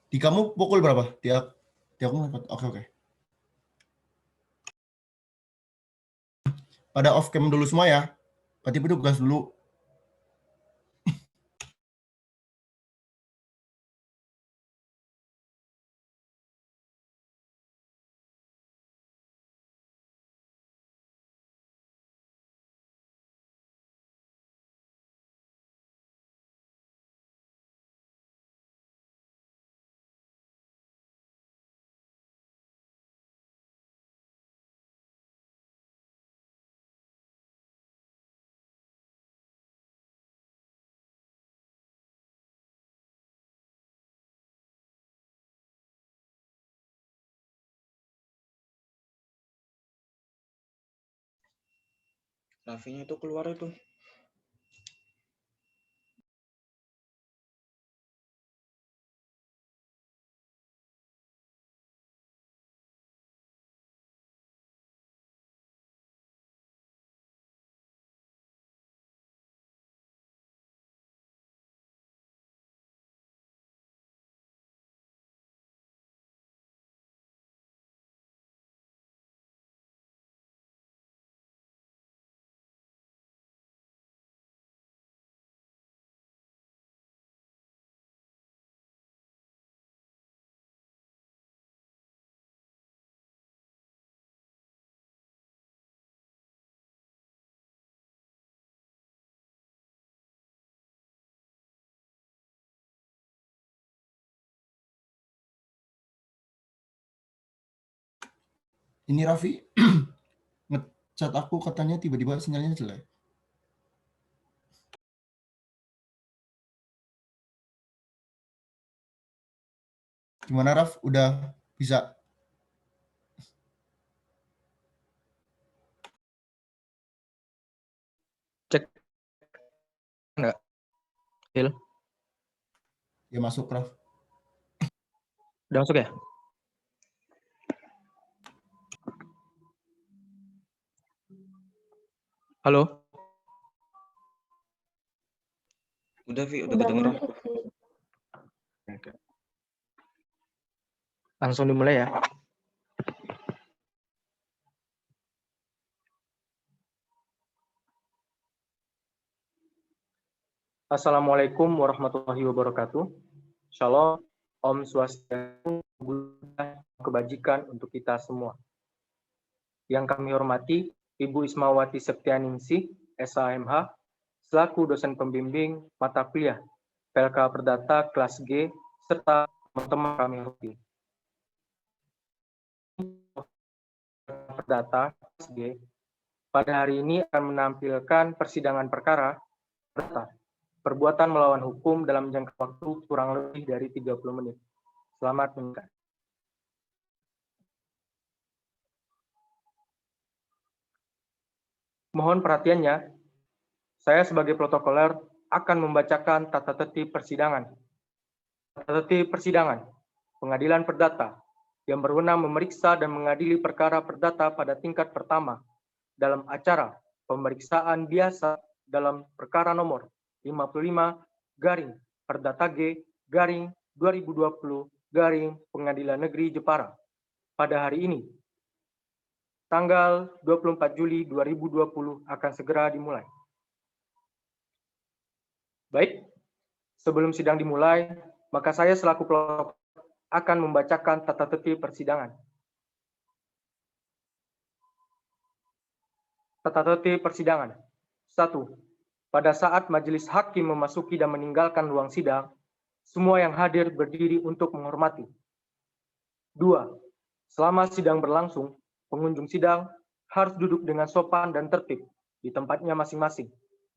Di kamu pukul berapa? Di aku oke oke. Pada off cam dulu semua ya. Berarti petugas dulu. Raffinya itu keluar itu. Ini Raffi ngechat aku katanya tiba-tiba sinyalnya jelek. Gimana Raf? Udah bisa? Cek enggak? Hil, Ya masuk Raf. udah masuk ya? Halo? Udah Vi, udah kedengeran. Langsung dimulai ya. Assalamualaikum warahmatullahi wabarakatuh. Shalom, Om Swastiastu, Buddha, kebajikan untuk kita semua. Yang kami hormati, Ibu Ismawati Septianingsih, SHMH, selaku dosen pembimbing mata kuliah PLK Perdata kelas G, serta teman-teman kami hormati. Perdata kelas G, pada hari ini akan menampilkan persidangan perkara perdata, perbuatan melawan hukum dalam jangka waktu kurang lebih dari 30 menit. Selamat mendengarkan. Mohon perhatiannya, saya sebagai protokoler akan membacakan tata tertib persidangan. Tata tertib persidangan, pengadilan perdata yang berwenang memeriksa dan mengadili perkara perdata pada tingkat pertama dalam acara pemeriksaan biasa dalam perkara nomor 55 garing Perdata G garing 2020 garing Pengadilan Negeri Jepara pada hari ini, tanggal 24 Juli 2020 akan segera dimulai. Baik, sebelum sidang dimulai, maka saya selaku pelapor akan membacakan tata tertib persidangan. Tata tertib persidangan. 1. Pada saat majelis hakim memasuki dan meninggalkan ruang sidang, semua yang hadir berdiri untuk menghormati. 2. Selama sidang berlangsung, pengunjung sidang harus duduk dengan sopan dan tertib di tempatnya masing-masing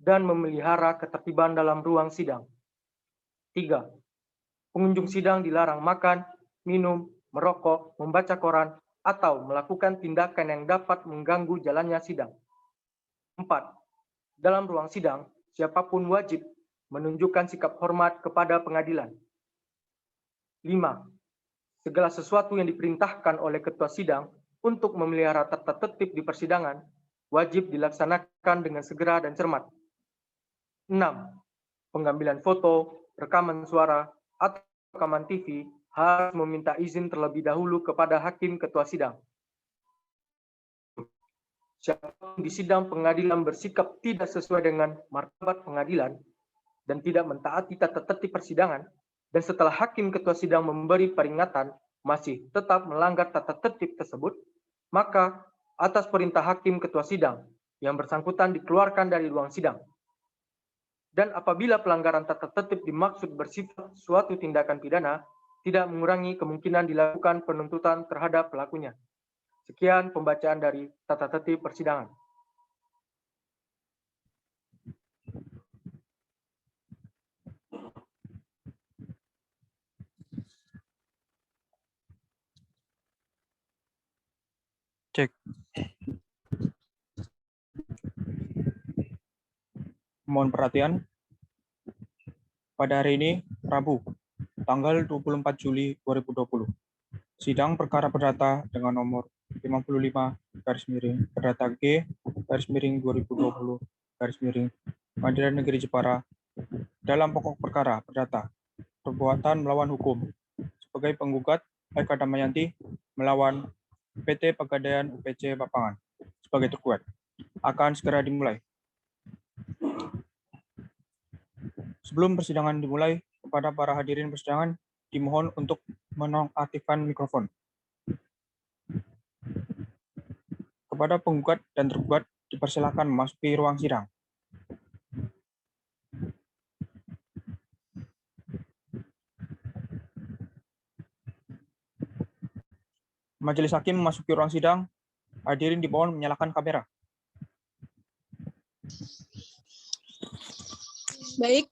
dan memelihara ketertiban dalam ruang sidang. 3. Pengunjung sidang dilarang makan, minum, merokok, membaca koran, atau melakukan tindakan yang dapat mengganggu jalannya sidang. 4. Dalam ruang sidang, siapapun wajib menunjukkan sikap hormat kepada pengadilan. 5. Segala sesuatu yang diperintahkan oleh ketua sidang untuk memelihara tata tertib di persidangan wajib dilaksanakan dengan segera dan cermat. 6. Pengambilan foto, rekaman suara, atau rekaman TV harus meminta izin terlebih dahulu kepada hakim ketua sidang. Siapapun di sidang pengadilan bersikap tidak sesuai dengan martabat pengadilan dan tidak mentaati tata tertib persidangan, dan setelah hakim ketua sidang memberi peringatan masih tetap melanggar tata tertib tersebut, maka atas perintah hakim ketua sidang yang bersangkutan dikeluarkan dari ruang sidang. Dan apabila pelanggaran tata tertib dimaksud bersifat suatu tindakan pidana, tidak mengurangi kemungkinan dilakukan penuntutan terhadap pelakunya. Sekian pembacaan dari tata tertib persidangan. Cek. Mohon perhatian. Pada hari ini, Rabu, tanggal 24 Juli 2020. Sidang perkara perdata dengan nomor 55 perdata G 2020 Pengadilan Negeri Jepara dalam pokok perkara perdata perbuatan melawan hukum sebagai penggugat Eka Damayanti melawan PT Pegadaian UPC Bapangan sebagai tergugat akan segera dimulai. Sebelum persidangan dimulai, kepada para hadirin persidangan dimohon untuk menonaktifkan mikrofon. Kepada penggugat dan tergugat dipersilakan memasuki ruang sidang. Majelis hakim memasuki ruang sidang. Hadirin dimohon menyalakan kamera. Baik.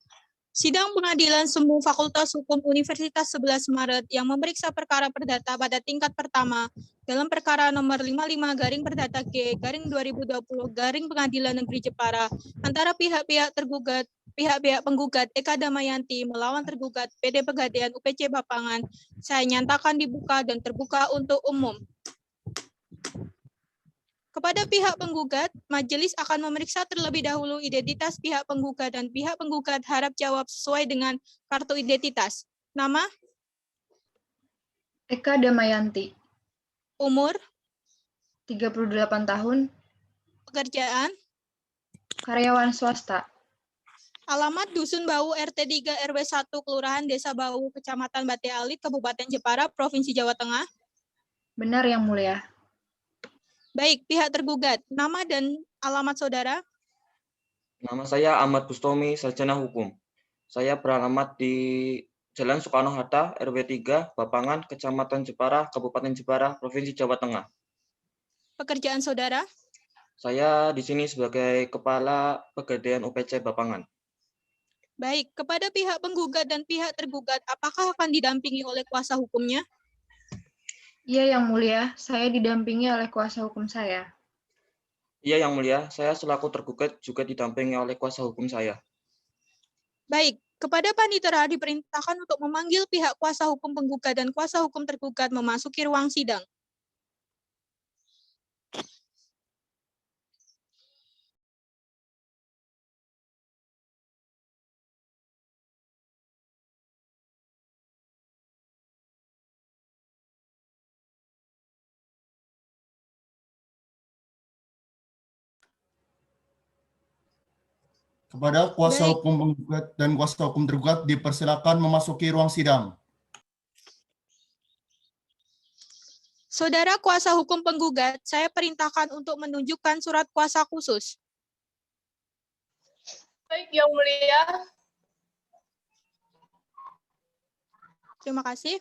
Sidang Pengadilan Semu Fakultas Hukum Universitas 11 Maret yang memeriksa perkara perdata pada tingkat pertama dalam perkara nomor 55 garing perdata G garing 2020 garing Pengadilan Negeri Jepara antara pihak-pihak tergugat, pihak-pihak penggugat Eka Damayanti melawan tergugat PT Pegadaian UPC Bapangan, saya nyatakan dibuka dan terbuka untuk umum. Kepada pihak penggugat, majelis akan memeriksa terlebih dahulu identitas pihak penggugat dan pihak penggugat harap jawab sesuai dengan kartu identitas. Nama, Eka Damayanti, umur, 38 tahun, pekerjaan, karyawan swasta, alamat Dusun Bau RT 3 RW 1 Kelurahan Desa Bau, Kecamatan Bate Alit, Kabupaten Jepara, Provinsi Jawa Tengah. benar Yang Mulia. Baik, pihak tergugat, nama dan alamat saudara. Nama saya Ahmad Bustomi, sarjana hukum. Saya beralamat di Jalan Soekarno-Hatta, RW 3, Bapangan, Kecamatan Jepara, Kabupaten Jepara, Provinsi Jawa Tengah. Pekerjaan saudara. Saya di sini sebagai Kepala Pegadaian UPC Bapangan. Baik, kepada pihak penggugat dan pihak tergugat, apakah akan didampingi oleh kuasa hukumnya? Iya Yang Mulia, saya didampingi oleh kuasa hukum saya. Iya Yang Mulia, saya selaku tergugat juga didampingi oleh kuasa hukum saya. Baik, kepada Panitera diperintahkan untuk memanggil pihak kuasa hukum penggugat dan kuasa hukum tergugat memasuki ruang sidang. Kepada kuasa Baik. hukum penggugat dan kuasa hukum tergugat dipersilakan memasuki ruang sidang. Saudara kuasa hukum penggugat, saya perintahkan untuk menunjukkan surat kuasa khusus. Baik, Yang Mulia. Terima kasih.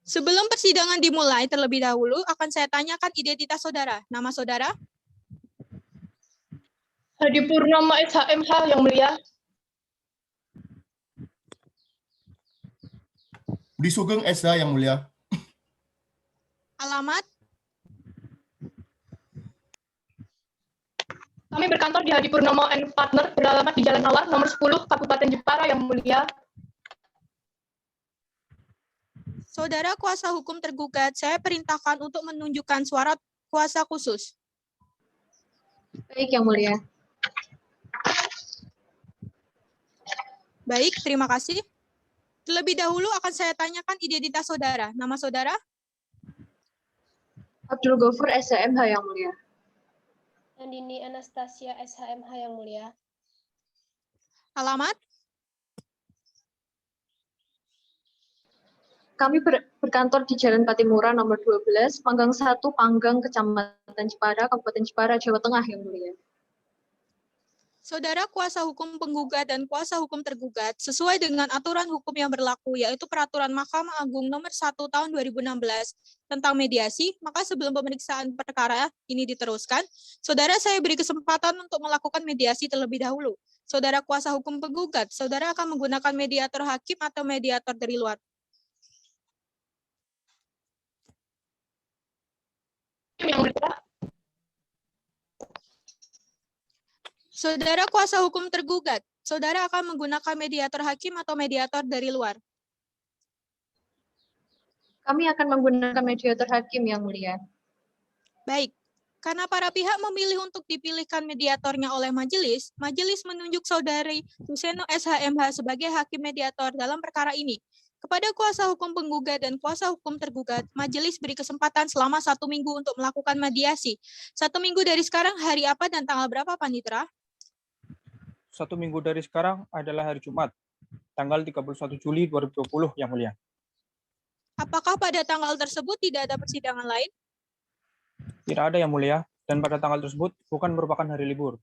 Sebelum persidangan dimulai terlebih dahulu, akan saya tanyakan identitas saudara. Nama saudara? Hadi Purnama SHMH, Yang Mulia. Budi Sugeng SH, Yang Mulia. Alamat? Kami berkantor di Hadi Purnomo and Partner, beralamat di Jalan Nawar, nomor 10, Kabupaten Jepara, Yang Mulia. Saudara kuasa hukum tergugat, saya perintahkan untuk menunjukkan surat kuasa khusus. Baik Yang Mulia. Baik, terima kasih. Terlebih dahulu akan saya tanyakan identitas saudara. Nama saudara? Abdul Ghafur SHMH yang mulia. Andini Anastasia SHMH yang mulia. Alamat? Kami berkantor di Jalan Patimura nomor 12, Panggang 1, Panggang, Kecamatan Jepara, Kabupaten Jepara, Jawa Tengah yang mulia. Saudara kuasa hukum penggugat dan kuasa hukum tergugat sesuai dengan aturan hukum yang berlaku, yaitu Peraturan Mahkamah Agung Nomor 1 Tahun 2016 tentang mediasi, maka sebelum pemeriksaan perkara ini diteruskan, saudara saya beri kesempatan untuk melakukan mediasi terlebih dahulu. Saudara kuasa hukum penggugat, saudara akan menggunakan mediator hakim atau mediator dari luar. Yang mulia. Saudara kuasa hukum tergugat, saudara akan menggunakan mediator hakim atau mediator dari luar. Kami akan menggunakan mediator hakim yang mulia. Baik, karena para pihak memilih untuk dipilihkan mediatornya oleh majelis, majelis menunjuk saudari Suseno SHMH sebagai hakim mediator dalam perkara ini. Kepada kuasa hukum penggugat dan kuasa hukum tergugat, majelis beri kesempatan selama 1 minggu untuk melakukan mediasi. 1 minggu dari sekarang hari apa dan tanggal berapa, Panitera? 1 minggu dari sekarang adalah hari Jumat, tanggal 31 Juli 2020 yang mulia. Apakah pada tanggal tersebut tidak ada persidangan lain? Tidak ada yang mulia, dan pada tanggal tersebut bukan merupakan hari libur.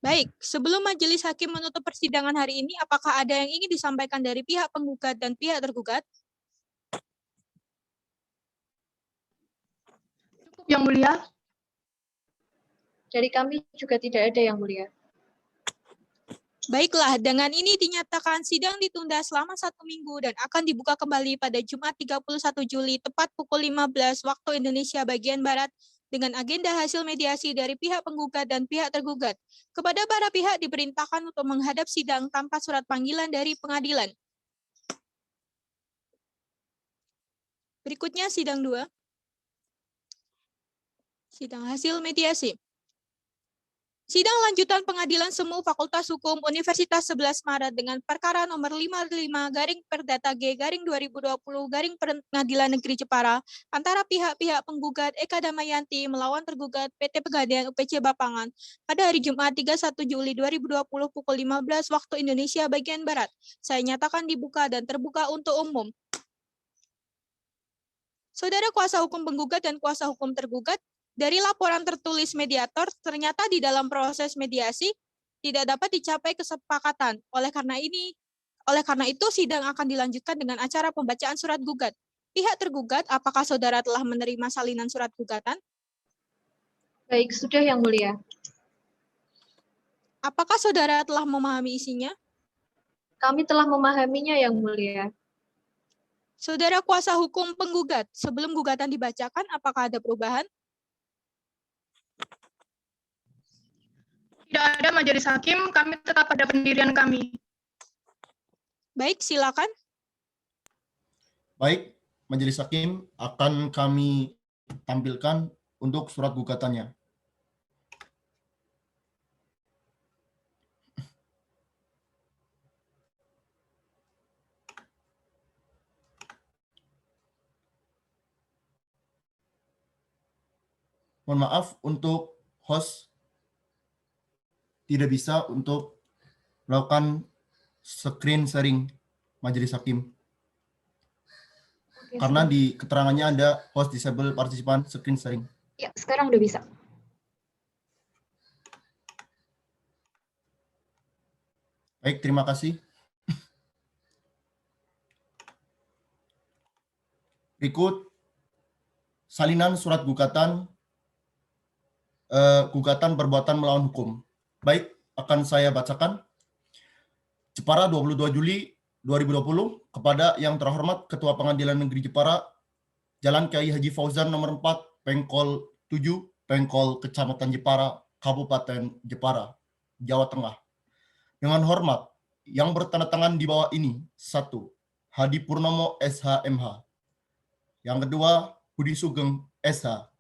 Baik, sebelum majelis hakim menutup persidangan hari ini, apakah ada yang ingin disampaikan dari pihak penggugat dan pihak tergugat? Cukup yang mulia. Dari kami juga tidak ada yang mulia. Baiklah, dengan ini dinyatakan sidang ditunda selama 1 minggu dan akan dibuka kembali pada Jumat 31 Juli tepat pukul 15 waktu Indonesia bagian Barat dengan agenda hasil mediasi dari pihak penggugat dan pihak tergugat. Kepada para pihak diperintahkan untuk menghadap sidang tanpa surat panggilan dari pengadilan. Berikutnya sidang 2. Sidang hasil mediasi. Sidang lanjutan Pengadilan Semu Fakultas Hukum Universitas 11 Maret dengan perkara nomor 55-Perdata G-2020-Pengadilan Negeri Jepara antara pihak-pihak penggugat Eka Damayanti melawan tergugat PT Pegadaian UPC Bapangan pada hari Jumat 31 Juli 2020 pukul 15 waktu Indonesia bagian Barat. Saya nyatakan dibuka dan terbuka untuk umum. Saudara kuasa hukum penggugat dan kuasa hukum tergugat, dari laporan tertulis mediator, ternyata di dalam proses mediasi tidak dapat dicapai kesepakatan. Oleh karena itu, sidang akan dilanjutkan dengan acara pembacaan surat gugat. Pihak tergugat, apakah saudara telah menerima salinan surat gugatan? Baik, sudah yang mulia. Apakah saudara telah memahami isinya? Kami telah memahaminya yang mulia. Saudara kuasa hukum penggugat, sebelum gugatan dibacakan, apakah ada perubahan? Tidak ada majelis hakim, kami tetap pada pendirian kami. Baik, silakan. Baik, majelis hakim akan kami tampilkan untuk surat gugatannya. Mohon maaf untuk host tidak bisa untuk melakukan screen sharing majelis hakim. Oke, Karena di keterangannya ada host disable partisipan screen sharing. ya, sekarang udah bisa. Baik, terima kasih. Berikut salinan surat gugatan perbuatan melawan hukum. Baik, akan saya bacakan. Jepara 22 Juli 2020 kepada yang terhormat Ketua Pengadilan Negeri Jepara, Jalan Kiai Haji Fauzan nomor 4, Pengkol 7, Pengkol Kecamatan Jepara, Kabupaten Jepara, Jawa Tengah. Dengan hormat, yang bertanda tangan di bawah ini, 1. Hadi Purnomo SHMH. Yang kedua, Budi Sugeng SH.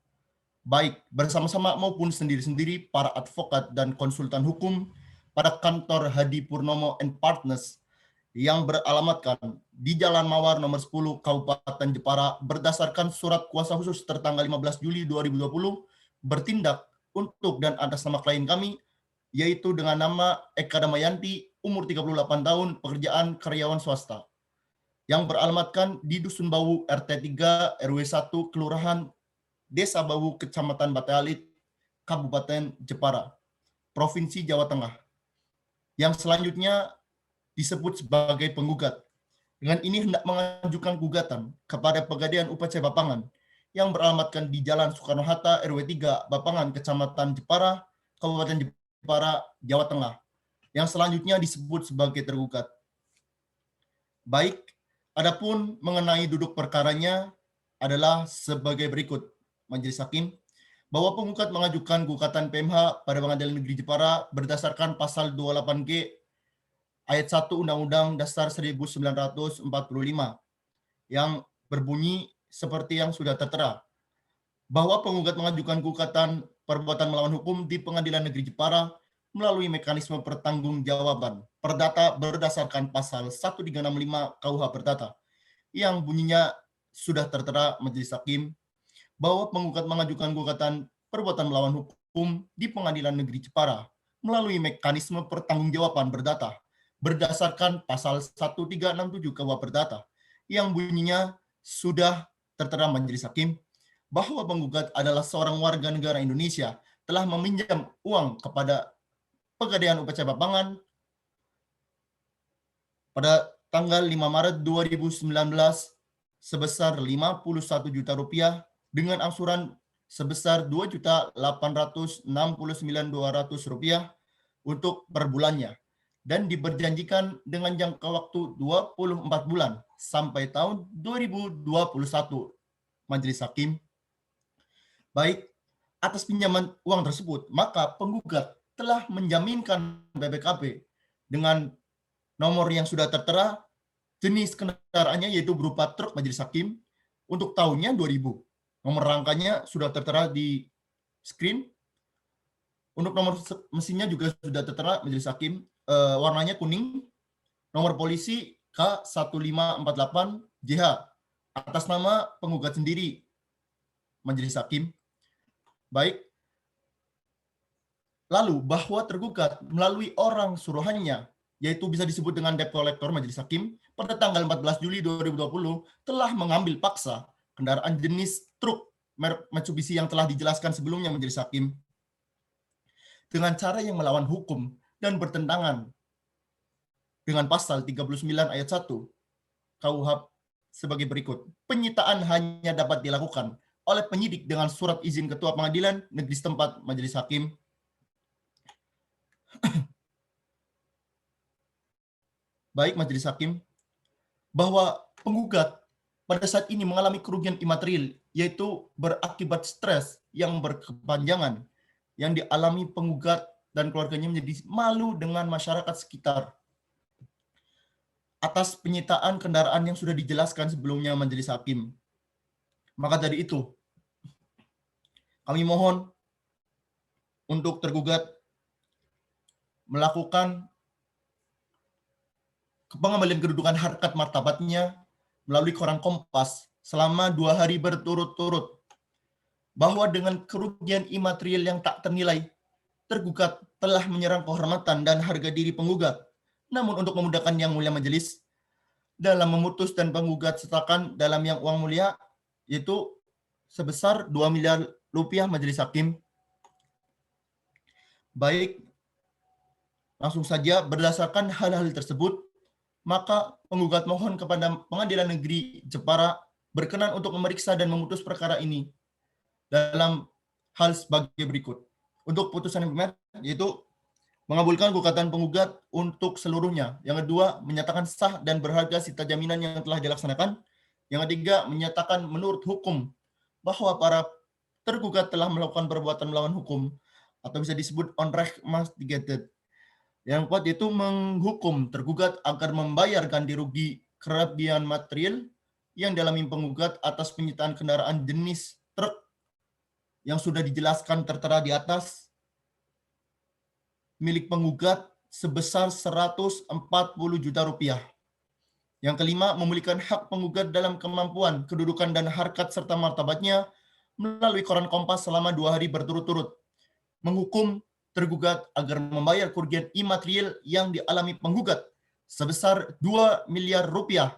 Baik bersama-sama maupun sendiri-sendiri para advokat dan konsultan hukum pada kantor Hadi Purnomo and Partners yang beralamatkan di Jalan Mawar nomor 10 Kabupaten Jepara berdasarkan surat kuasa khusus tertanggal 15 Juli 2020 bertindak untuk dan atas nama klien kami, yaitu dengan nama Eka Damayanti, umur 38 tahun, pekerjaan karyawan swasta, yang beralamatkan di Dusun Bawu RT 3 RW 1 Kelurahan Desa Bawu Kecamatan Batalit, Kabupaten Jepara, Provinsi Jawa Tengah, yang selanjutnya disebut sebagai penggugat. Dengan ini hendak mengajukan gugatan kepada Pegadaian UPC Bapangan yang beralamatkan di Jalan Soekarno-Hatta RW 3 Bapangan Kecamatan Jepara, Kabupaten Jepara, Jawa Tengah, yang selanjutnya disebut sebagai tergugat. Baik, adapun mengenai duduk perkaranya adalah sebagai berikut. Majelis Hakim, bahwa penggugat mengajukan gugatan PMH pada Pengadilan Negeri Jepara berdasarkan pasal 28G ayat 1 Undang-Undang Dasar 1945 yang berbunyi seperti yang sudah tertera, bahwa penggugat mengajukan gugatan perbuatan melawan hukum di Pengadilan Negeri Jepara melalui mekanisme pertanggungjawaban perdata berdasarkan pasal 1365 KUH Perdata yang bunyinya sudah tertera Majelis Hakim, bahwa penggugat mengajukan gugatan perbuatan melawan hukum di Pengadilan Negeri Jepara melalui mekanisme pertanggungjawaban perdata berdasarkan pasal 1367 KUH Perdata yang bunyinya sudah tertera Majelis Hakim, bahwa penggugat adalah seorang warga negara Indonesia telah meminjam uang kepada Pegadaian UPC Bapangan pada tanggal 5 Maret 2019 sebesar 51 juta rupiah dengan angsuran sebesar 2.869.200 rupiah untuk per bulannya, dan diberjanjikan dengan jangka waktu 24 bulan sampai tahun 2021. Majelis Hakim, baik, atas pinjaman uang tersebut, maka penggugat telah menjaminkan BPKB dengan nomor yang sudah tertera, jenis kendaraannya yaitu berupa truk Majelis Hakim, untuk tahunnya 2000. Nomor rangkanya sudah tertera di screen. Untuk nomor mesinnya juga sudah tertera Majelis Hakim, warnanya kuning, nomor polisi K1548JH, atas nama penggugat sendiri, Majelis Hakim. Baik, lalu bahwa tergugat melalui orang suruhannya, yaitu bisa disebut dengan debt collector, Majelis Hakim, pada tanggal 14 Juli 2020 telah mengambil paksa kendaraan jenis truk merek Mitsubishi yang telah dijelaskan sebelumnya, Majelis Hakim, dengan cara yang melawan hukum dan bertentangan dengan pasal 39 ayat 1 KUH sebagai berikut. Penyitaan hanya dapat dilakukan oleh penyidik dengan surat izin Ketua Pengadilan Negeri setempat, Majelis Hakim. Baik, Majelis Hakim, bahwa penggugat pada saat ini mengalami kerugian imaterial, yaitu berakibat stres yang berkepanjangan yang dialami penggugat dan keluarganya menjadi malu dengan masyarakat sekitar atas penyitaan kendaraan yang sudah dijelaskan sebelumnya, Majelis Hakim. Maka dari itu, kami mohon untuk tergugat melakukan pengembalian kedudukan harkat martabatnya melalui koran Kompas selama 2 hari berturut-turut, bahwa dengan kerugian imaterial yang tak ternilai, tergugat telah menyerang kehormatan dan harga diri penggugat. Namun untuk memudahkan yang mulia majelis dalam memutus dan penggugat sertakan dalam yang uang mulia, yaitu sebesar 2 miliar rupiah, Majelis Hakim. Baik, langsung saja berdasarkan hal-hal tersebut, maka penggugat mohon kepada Pengadilan Negeri Jepara berkenan untuk memeriksa dan memutus perkara ini dalam hal sebagai berikut. Untuk putusan yang pertama, yaitu mengabulkan gugatan penggugat untuk seluruhnya. Yang kedua, menyatakan sah dan berharga sita jaminan yang telah dilaksanakan. Yang ketiga, menyatakan menurut hukum bahwa para tergugat telah melakukan perbuatan melawan hukum atau bisa disebut unrechtmaßiget. Yang keempat, yaitu menghukum tergugat agar membayar ganti rugi kerugian material yang dialami penggugat atas penyitaan kendaraan jenis truk yang sudah dijelaskan tertera di atas milik penggugat sebesar 140 juta rupiah. Yang kelima, memulihkan hak penggugat dalam kemampuan, kedudukan, dan harkat serta martabatnya melalui Koran Kompas selama 2 hari berturut-turut. Menghukum tergugat agar membayar kerugian imaterial yang dialami penggugat sebesar 2 miliar rupiah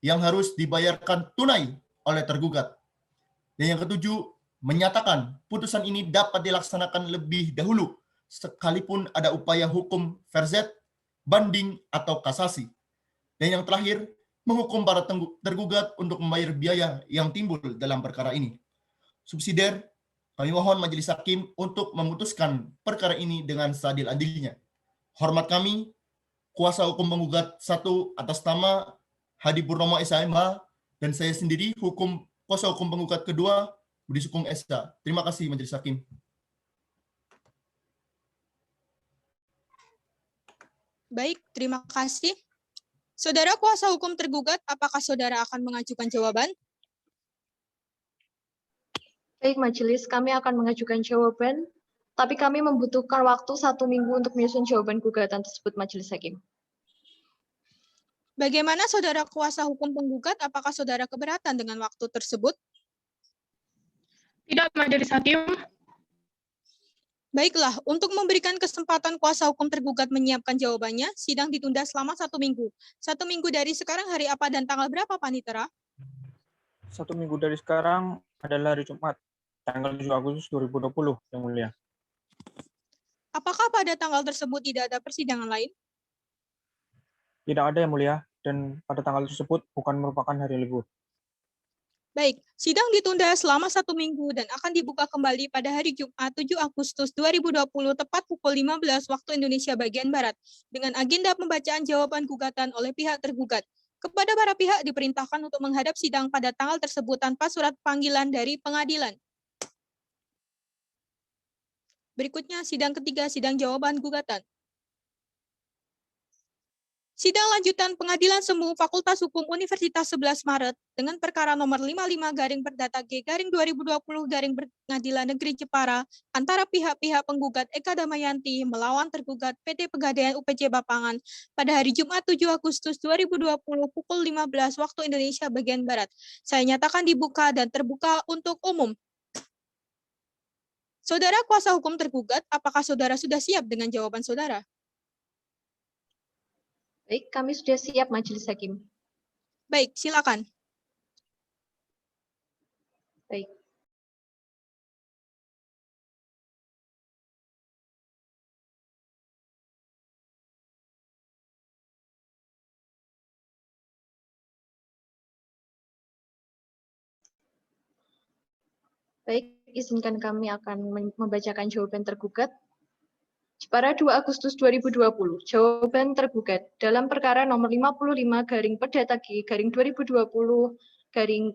yang harus dibayarkan tunai oleh tergugat. Dan yang ketujuh, menyatakan putusan ini dapat dilaksanakan lebih dahulu sekalipun ada upaya hukum verzet, banding, atau kasasi. Dan yang terakhir, menghukum para tergugat untuk membayar biaya yang timbul dalam perkara ini. Subsidiar, kami mohon Majelis Hakim untuk memutuskan perkara ini dengan seadil-adilnya. Hormat kami, kuasa hukum penggugat 1 atas nama Hadi Purnomo SHMH, dan saya sendiri, kuasa hukum penggugat kedua, Budi Sukung SH. Terima kasih Majelis Hakim. Baik, terima kasih. Saudara kuasa hukum tergugat, apakah saudara akan mengajukan jawaban? Baik, Majelis, kami akan mengajukan jawaban, tapi kami membutuhkan waktu 1 minggu untuk menyusun jawaban gugatan tersebut, Majelis Hakim. Bagaimana saudara kuasa hukum penggugat, apakah saudara keberatan dengan waktu tersebut? Tidak, Majelis Hakim. Baiklah, untuk memberikan kesempatan kuasa hukum tergugat menyiapkan jawabannya, sidang ditunda selama 1 minggu. 1 minggu dari sekarang hari apa dan tanggal berapa, Panitera? 1 minggu dari sekarang adalah hari Jumat, tanggal 7 Agustus 2020, Yang Mulia. Apakah pada tanggal tersebut tidak ada persidangan lain? Tidak ada, Yang Mulia, dan pada tanggal tersebut bukan merupakan hari libur. Baik, sidang ditunda selama 1 minggu dan akan dibuka kembali pada hari Jumat 7 Agustus 2020 tepat pukul 15 waktu Indonesia bagian Barat dengan agenda pembacaan jawaban gugatan oleh pihak tergugat. Kepada para pihak diperintahkan untuk menghadap sidang pada tanggal tersebut tanpa surat panggilan dari pengadilan. Berikutnya sidang ketiga, sidang jawaban gugatan. Sidang lanjutan Pengadilan Semu Fakultas Hukum Universitas 11 Maret dengan perkara nomor 55-Perdata-G-2020 Pengadilan Negeri Jepara antara pihak-pihak penggugat Eka Damayanti melawan tergugat PT Pegadaian UPJ Bapangan pada hari Jumat 7 Agustus 2020 pukul 15 waktu Indonesia bagian Barat. Saya nyatakan dibuka dan terbuka untuk umum. Saudara kuasa hukum tergugat, apakah saudara sudah siap dengan jawaban saudara? Baik, kami sudah siap, Majelis Hakim. Baik, silakan. Baik. Baik, izinkan kami akan membacakan jawaban tergugat. Jepara 2 Agustus 2020, jawaban tergugat dalam perkara nomor 55-Perdata-G-2020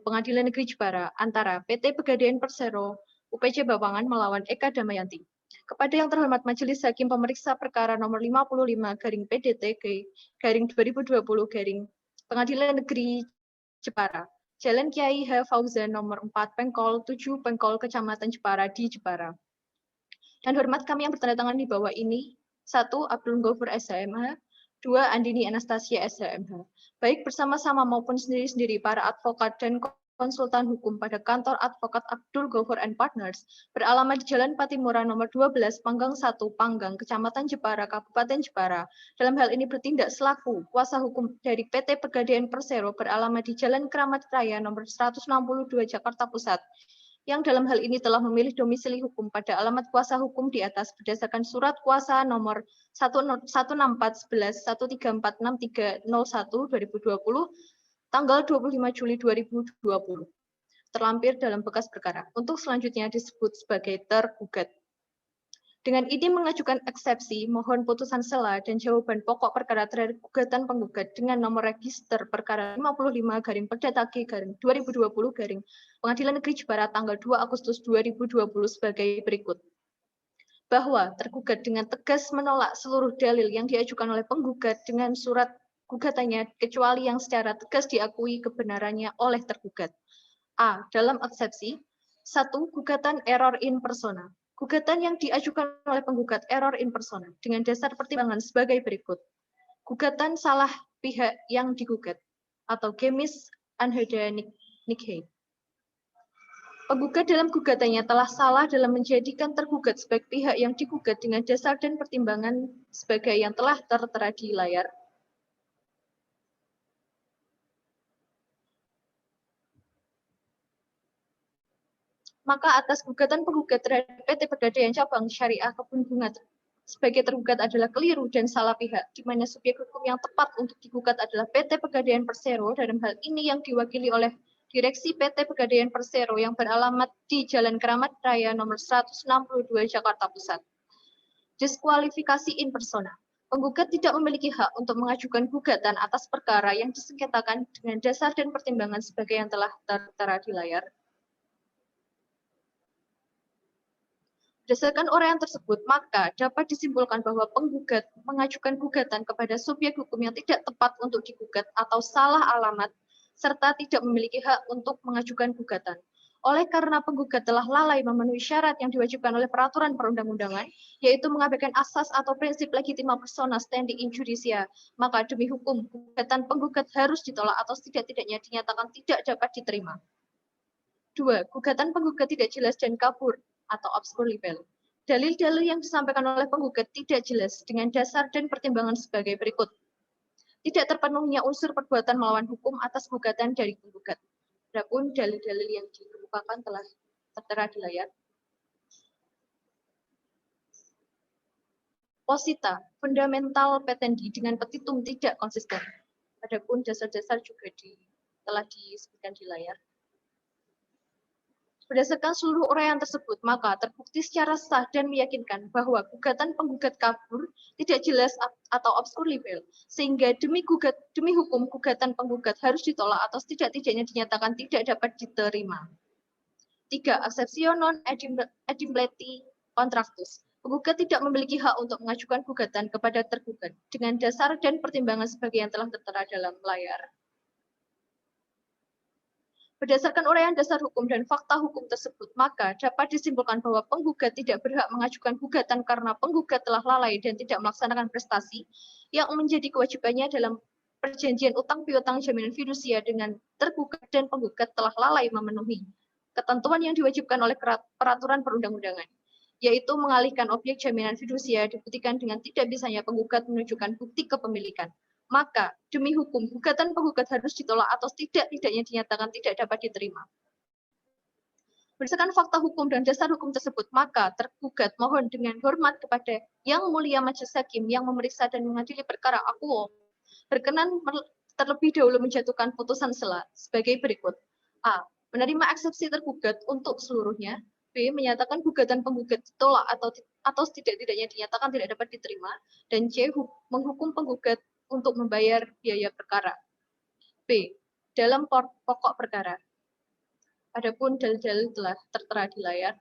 Pengadilan Negeri Jepara antara PT Pegadaian Persero UPJ Bapangan melawan Eka Damayanti. Kepada yang terhormat Majelis Hakim Pemeriksa perkara nomor 55-PDT-G-2020 Pengadilan Negeri Jepara. Jalan Kiai H. Fauzan nomor 4 Pengkol 7 Pengkol Kecamatan Jepara di Jepara. Dan hormat kami yang bertanda tangan di bawah ini, 1. Abdul Ghaffur SHMH, 2. Andini Anastasia SHMH. Baik bersama-sama maupun sendiri-sendiri para advokat dan konsultan hukum pada kantor advokat Abdul Ghaffur and Partners beralamat di Jalan Patimura nomor 12 Panggang 1 Panggang Kecamatan Jepara Kabupaten Jepara. Dalam hal ini bertindak selaku kuasa hukum dari PT Pegadaian Persero beralamat di Jalan Keramat Raya nomor 162 Jakarta Pusat, yang dalam hal ini telah memilih domisili hukum pada alamat kuasa hukum di atas berdasarkan surat kuasa nomor 16411134631 2020 tanggal 25 Juli 2020 terlampir dalam bekas perkara untuk selanjutnya disebut sebagai tergugat. Dengan ini mengajukan eksepsi, mohon putusan sela dan jawaban pokok perkara terhadap gugatan penggugat dengan nomor register perkara 55-Perdata-G-2020 Pengadilan Negeri Jepara tanggal 2 Agustus 2020 sebagai berikut. Bahwa tergugat dengan tegas menolak seluruh dalil yang diajukan oleh penggugat dengan surat gugatannya kecuali yang secara tegas diakui kebenarannya oleh tergugat. A. Dalam eksepsi 1. Gugatan error in persona. Gugatan yang diajukan oleh penggugat error in persona dengan dasar pertimbangan sebagai berikut. Gugatan salah pihak yang digugat. atau Gemis Anheda Nikhe. Penggugat dalam gugatannya telah salah dalam menjadikan tergugat sebagai pihak yang digugat dengan dasar dan pertimbangan sebagai yang telah tertera di layar. Maka atas gugatan penggugat terhadap PT Pegadaian Cabang Syariah Kebun Bunga sebagai tergugat adalah keliru dan salah pihak, di mana subjek hukum yang tepat untuk digugat adalah PT Pegadaian Persero, dalam hal ini yang diwakili oleh Direksi PT Pegadaian Persero yang beralamat di Jalan Keramat Raya nomor 162 Jakarta Pusat. Diskualifikasi in persona. Penggugat tidak memiliki hak untuk mengajukan gugatan atas perkara yang disengketakan dengan dasar dan pertimbangan sebagai yang telah tertera di layar. Berdasarkan uraian tersebut, maka dapat disimpulkan bahwa penggugat mengajukan gugatan kepada subjek hukum yang tidak tepat untuk digugat atau salah alamat, serta tidak memiliki hak untuk mengajukan gugatan. Oleh karena penggugat telah lalai memenuhi syarat yang diwajibkan oleh peraturan perundang-undangan, yaitu mengabaikan asas atau prinsip legitima persona standing in judicia, maka demi hukum, gugatan penggugat harus ditolak atau setidak-tidaknya dinyatakan tidak dapat diterima. 2. Gugatan penggugat tidak jelas dan kabur atau obscure libel. Dalil-dalil yang disampaikan oleh penggugat tidak jelas dengan dasar dan pertimbangan sebagai berikut. Tidak terpenuhinya unsur perbuatan melawan hukum atas gugatan dari penggugat. Adapun dalil-dalil yang dikemukakan telah tertera di layar. Posita, fundamental petendi dengan petitum tidak konsisten. Adapun dasar-dasar juga telah disebutkan di layar. Berdasarkan seluruh uraian tersebut, maka terbukti secara sah dan meyakinkan bahwa gugatan penggugat kabur, tidak jelas atau obscure libel, sehingga demi hukum gugatan penggugat harus ditolak atau setidak-tidaknya dinyatakan tidak dapat diterima. 3. Acceptio non adimpleti contractus. Penggugat tidak memiliki hak untuk mengajukan gugatan kepada tergugat dengan dasar dan pertimbangan sebagai yang telah tertera dalam layar. Berdasarkan uraian dasar hukum dan fakta hukum tersebut, maka dapat disimpulkan bahwa penggugat tidak berhak mengajukan gugatan karena penggugat telah lalai dan tidak melaksanakan prestasi yang menjadi kewajibannya dalam perjanjian utang piutang jaminan fidusia dengan tergugat, dan penggugat telah lalai memenuhi ketentuan yang diwajibkan oleh peraturan perundang-undangan, yaitu mengalihkan objek jaminan fidusia dibuktikan dengan tidak bisanya penggugat menunjukkan bukti kepemilikan. Maka demi hukum gugatan penggugat harus ditolak atau tidak-tidaknya dinyatakan tidak dapat diterima. Berdasarkan fakta hukum dan dasar hukum tersebut, maka tergugat mohon dengan hormat kepada Yang Mulia Majelis Hakim yang memeriksa dan mengadili perkara akuo berkenan terlebih dahulu menjatuhkan putusan sela sebagai berikut. A. Menerima eksepsi tergugat untuk seluruhnya. B. Menyatakan gugatan penggugat ditolak atau setidak-tidaknya dinyatakan tidak dapat diterima. Dan C. Menghukum penggugat untuk membayar biaya perkara. B. Dalam pokok perkara. Adapun dalil-dalil telah tertera di layar.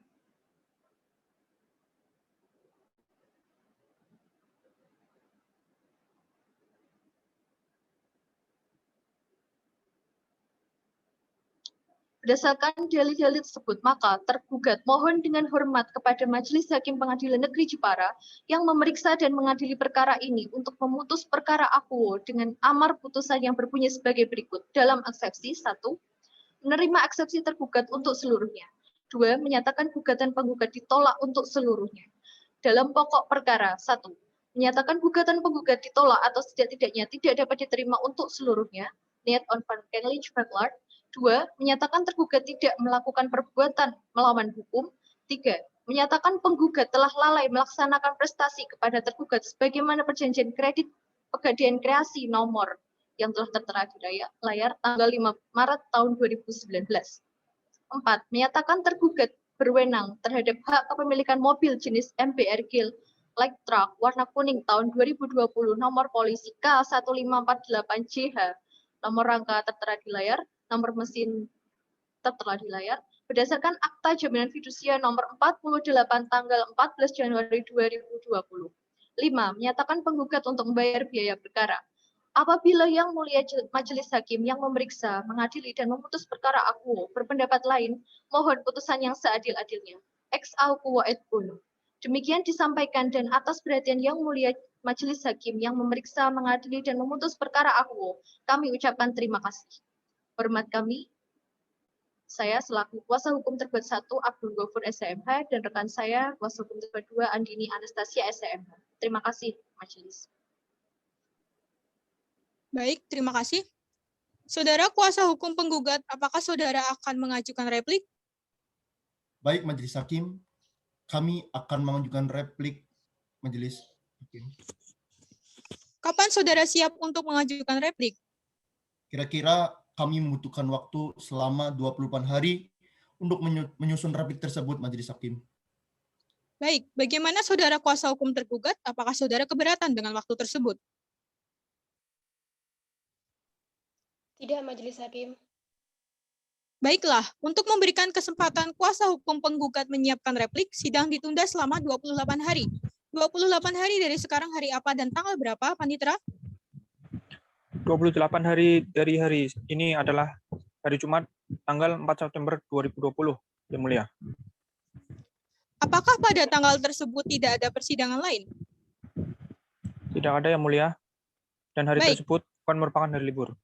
Berdasarkan dalil-dalil tersebut, maka tergugat mohon dengan hormat kepada Majelis Hakim Pengadilan Negeri Jepara yang memeriksa dan mengadili perkara ini untuk memutus perkara akuo dengan amar putusan yang berbunyi sebagai berikut. Dalam eksepsi 1, menerima eksepsi tergugat untuk seluruhnya. 2, menyatakan gugatan penggugat ditolak untuk seluruhnya. Dalam pokok perkara 1, menyatakan gugatan penggugat ditolak atau setidak-tidaknya tidak dapat diterima untuk seluruhnya. Niet on van Kenlich Verklaard. 2. Menyatakan tergugat tidak melakukan perbuatan melawan hukum. 3. Menyatakan penggugat telah lalai melaksanakan prestasi kepada tergugat sebagaimana perjanjian kredit Pegadaian Kreasi nomor yang telah tertera di layar tanggal 5 Maret tahun 2019. 4. Menyatakan tergugat berwenang terhadap hak kepemilikan mobil jenis MBRG light truck warna kuning tahun 2020 nomor polisi K1548JH, nomor rangka tertera di layar, nomor mesin tertera di layar, berdasarkan Akta Jaminan Fidusia nomor 48 tanggal 14 Januari 2020. 5. Menyatakan penggugat untuk membayar biaya perkara. Apabila Yang Mulia Majelis Hakim yang memeriksa, mengadili, dan memutus perkara akuo berpendapat lain, mohon putusan yang seadil-adilnya. Ex aequo et bono. Demikian disampaikan dan atas perhatian Yang Mulia Majelis Hakim yang memeriksa, mengadili, dan memutus perkara akuo, kami ucapkan terima kasih. Hormat kami, saya selaku kuasa hukum tergugat 1 Abdul Ghafur SMH dan rekan saya kuasa hukum tergugat 2 Andini Anastasia SMH. Terima kasih, Majelis. Baik, terima kasih. Saudara kuasa hukum penggugat, apakah saudara akan mengajukan replik? Baik, Majelis Hakim, kami akan mengajukan replik Majelis Hakim. Kapan saudara siap untuk mengajukan replik? Kira-kira kami membutuhkan waktu selama 28 hari untuk menyusun replik tersebut, Majelis Hakim. Baik, bagaimana saudara kuasa hukum tergugat? Apakah saudara keberatan dengan waktu tersebut? Tidak, Majelis Hakim. Baiklah, untuk memberikan kesempatan kuasa hukum penggugat menyiapkan replik, sidang ditunda selama 28 hari. 28 hari dari sekarang hari apa dan tanggal berapa, Panitera? 28 hari dari hari ini adalah hari Jumat, tanggal 4 September 2020, Yang Mulia. Apakah pada tanggal tersebut tidak ada persidangan lain? Tidak ada, Yang Mulia, dan hari Baik. tersebut bukan merupakan hari libur.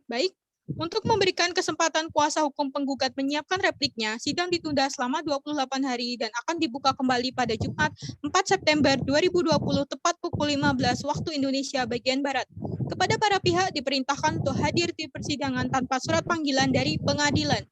Baik, untuk memberikan kesempatan kuasa hukum penggugat menyiapkan repliknya, sidang ditunda selama 28 hari dan akan dibuka kembali pada Jumat 4 September 2020 tepat pukul 15 waktu Indonesia bagian Barat. Kepada para pihak diperintahkan untuk hadir di persidangan tanpa surat panggilan dari pengadilan.